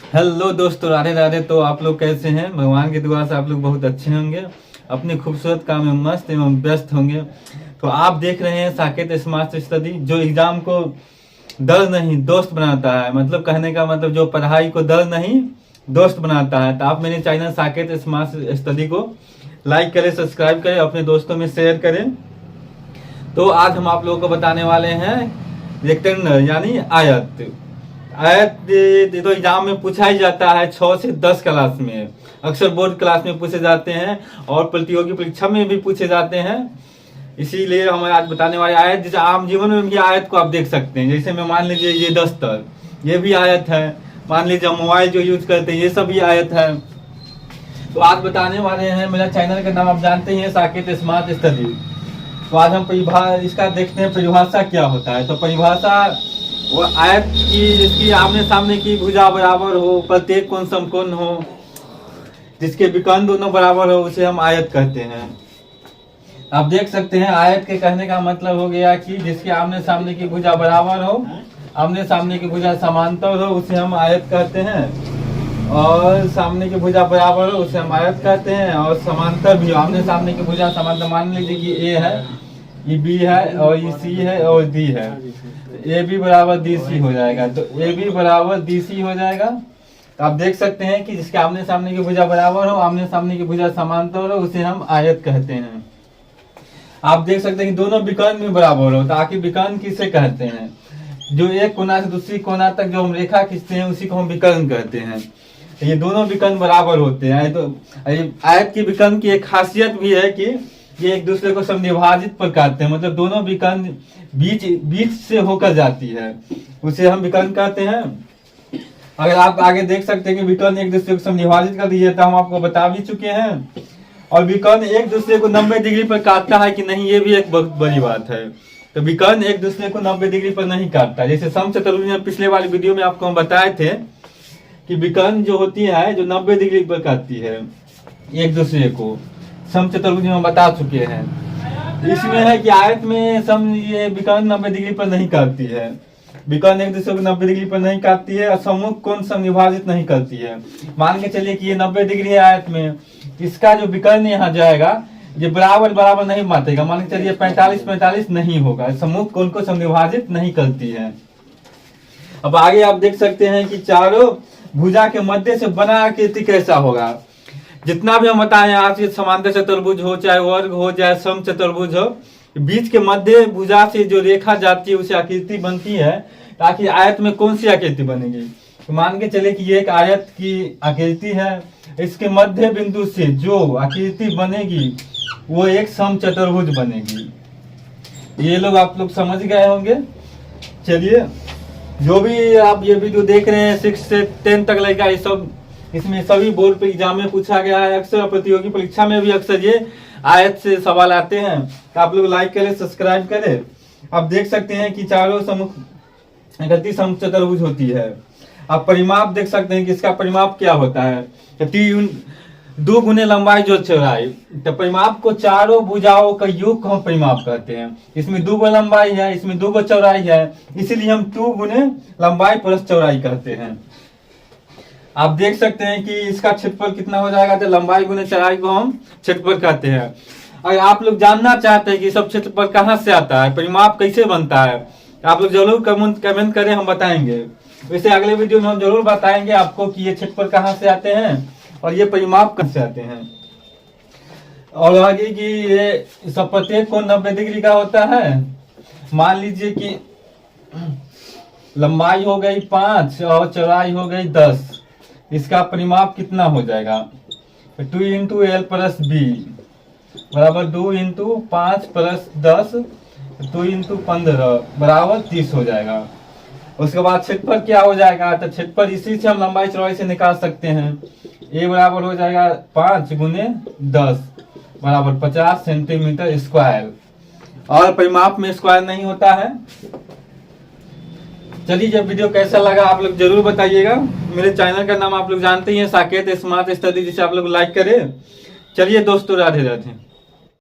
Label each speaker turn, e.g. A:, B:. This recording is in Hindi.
A: हेलो दोस्तों, राधे राधे। तो आप लोग कैसे हैं? भगवान की दुआ से आप लोग बहुत अच्छे होंगे, अपने खूबसूरत काम में मस्त एवं व्यस्त होंगे। तो आप देख रहे हैं साकेत स्मार्ट स्टडी, जो एग्जाम को डर नहीं दोस्त बनाता है। मतलब कहने का मतलब जो पढ़ाई को डर नहीं दोस्त बनाता है। तो आप मेरे चैनल साकेत स्मार्ट स्टडी को लाइक करें, सब्सक्राइब करें, अपने दोस्तों में शेयर करें। तो आज हम आप लोगों को बताने वाले हैं रेक्टेंगल यानी आयत। आयत ये तो एग्जाम में पूछा ही जाता है 6 से 10 क्लास में, अक्सर बोर्ड क्लास में पूछे जाते हैं और प्रतियोगी परीक्षा में भी पूछे जाते हैं। इसीलिए हम आज बताने वाले आयत, जैसे आम जीवन में भी आयत को आप देख सकते हैं। जैसे मैं मान लीजिए ये दस्तर, ये भी आयत है। मान लीजिए मोबाइल जो यूज करते हैं, ये सब भी आयत है। तो आज बताने वाले हैं, मेरा चैनल का नाम आप जानते हैं साकेत स्मार्ट स्टडी। तो आज हम इसका देखते हैं परिभाषा क्या होता है। तो परिभाषा वो आयत की जिसकी आमने सामने की भुजा बराबर हो, प्रत्येक कोण समकोण हो, जिसके विकर्ण दोनों बराबर हो, उसे हम आयत कहते हैं। आप देख सकते हैं आयत के कहने का मतलब हो गया कि जिसके आमने सामने की भुजा बराबर हो, आमने सामने की भुजा समांतर हो, उसे हम आयत कहते हैं। और सामने की भुजा बराबर हो उसे हम आयत कहते हैं। और समांतर भी हो, आमने सामने की भुजा समांतर, मान लीजिए कि ए है, ये बी है और ये सी है और डी है, ए बी बराबर डी सी हो जाएगा। तो ए बी बराबर डी सी हो जाएगा। तो आप देख सकते हैं कि जिसके आमने सामने की भुजा बराबर हो, आमने सामने की भुजा समांतर हो, उसे हम आयत कहते हैं। आप देख सकते हैं कि दोनों विकर्ण भी बराबर हो। तो आखिर विकर्ण किसे कहते हैं? जो एक कोना से दूसरी कोना तक जो हम रेखा खींचते हैं उसी को हम विकर्ण कहते हैं। ये दोनों विकर्ण बराबर होते हैं। तो आयत की विकर्ण की एक खासियत भी है कि ये एक दूसरे को समद्विभाजित पर काटते हैं। मतलब दोनों विकर्ण बीच से होकर जाती है, उसे हम विकर्ण कहते हैं। अगर आप आगे देख सकते हैं कि विकर्ण एक दूसरे को समद्विभाजित कर दिए, तो हम आपको बता भी चुके हैं। और विकर्ण एक दूसरे को 90 डिग्री पर काटता है कि नहीं, ये भी एक बहुत बड़ी बात है। तो विकर्ण एक दूसरे को 90 डिग्री पर नहीं काटता। जैसे समचतुर्भुज में पिछले वाली वीडियो में आपको हम बताए थे कि विकर्ण जो होती है जो 90 डिग्री पर काटती है एक दूसरे को, समचतुर्भुज में हम बता चुके हैं। इसमें है कि आयत में ये विकर्ण 90 डिग्री पर नहीं काटती है। विकर्ण एक दूसरे को 90 डिग्री पर नहीं काटती है और सम्मुख कोण समद्विभाजित नहीं करती है। मान के चलिए कि ये 90 डिग्री है आयत में, इसका जो विकर्ण यहाँ जाएगा ये बराबर बराबर नहीं बांटेगा। मान के चलिए 45-45 नहीं होगा, सम्मुख कोण को समद्विभाजित नहीं करती है। अब आगे आप देख सकते हैं कि चारों भुजा के मध्य से बना आकृति कैसा होगा। जितना भी हम बताएं, आज ये समांतर चतुर्भुज हो, चाहे वर्ग हो, चाहे सम चतुर्भुज हो, बीच के मध्य भुजा से जो रेखा जाती है उसे आकृति बनती है। ताकि आयत में कौन सी आकृति बनेगी? तो मान के चले कि ये एक आयत की आकृति है, इसके मध्य बिंदु से जो आकृति बनेगी वो एक सम चतुर्भुज बनेगी। ये लोग आप लोग समझ गए होंगे। चलिए, जो भी आप ये वीडियो देख रहे हैं 6 से 10 तक लगेगा, ये सब इसमें सभी बोर्ड पे एग्जाम में पूछा गया है। अक्सर प्रतियोगी परीक्षा में भी अक्सर ये आयत से सवाल आते हैं। तो आप लोग लाइक करें, सब्सक्राइब करें। आप देख सकते हैं कि चारों आकृति समचतुर्भुज होती है। आप परिमाप देख सकते हैं कि इसका परिमाप क्या होता है। तो 2 गुने लंबाई जो चौड़ाई, तो परिमाप को चारों भुजाओं का योग को हम परिमाप कहते हैं। इसमें 2 गो लंबाई है, इसमें 2 गो चौड़ाई है, इसीलिए हम 2 गुने लंबाई प्लस चौड़ाई कहते हैं। आप देख सकते हैं कि इसका क्षेत्रफल कितना हो जाएगा। तो लंबाई गुने चौड़ाई को हम क्षेत्रफल कहते हैं। अगर आप लोग जानना चाहते हैं कि सब क्षेत्रफल कहाँ से आता है, परिमाप कैसे बनता है, तो आप लोग जरूर कमेंट करें, हम बताएंगे। वैसे अगले वीडियो में हम जरूर बताएंगे आपको कि ये क्षेत्रफल कहाँ से आते हैं और ये परिमाप कहाँ से आते हैं। और आगे कि ये सब प्रत्येक कोण 90 डिग्री का होता है। मान लीजिए कि लंबाई हो गई 5 और चौड़ाई हो गई 10, इसका परिमाप कितना हो जाएगा? 2 इंटू एल प्लस बी बराबर 2 इंटू 5 प्लस 10, 2 इंटू 15 बराबर 30 हो जाएगा। उसके बाद क्षेत्रफल क्या हो जाएगा? तो क्षेत्रफल इसी से हम लंबाई चौड़ाई से निकाल सकते हैं। ए बराबर हो जाएगा 5 गुने 10 बराबर 50 सेंटीमीटर स्क्वायर। और परिमाप में स्क्वायर नहीं होता है। चलिए, जब वीडियो कैसा लगा आप लोग जरूर बताइएगा। मेरे चैनल का नाम आप लोग जानते ही हैं साकेत स्मार्ट स्टडी, जिसे आप लोग लाइक करें। चलिए दोस्तों, राधे राधे।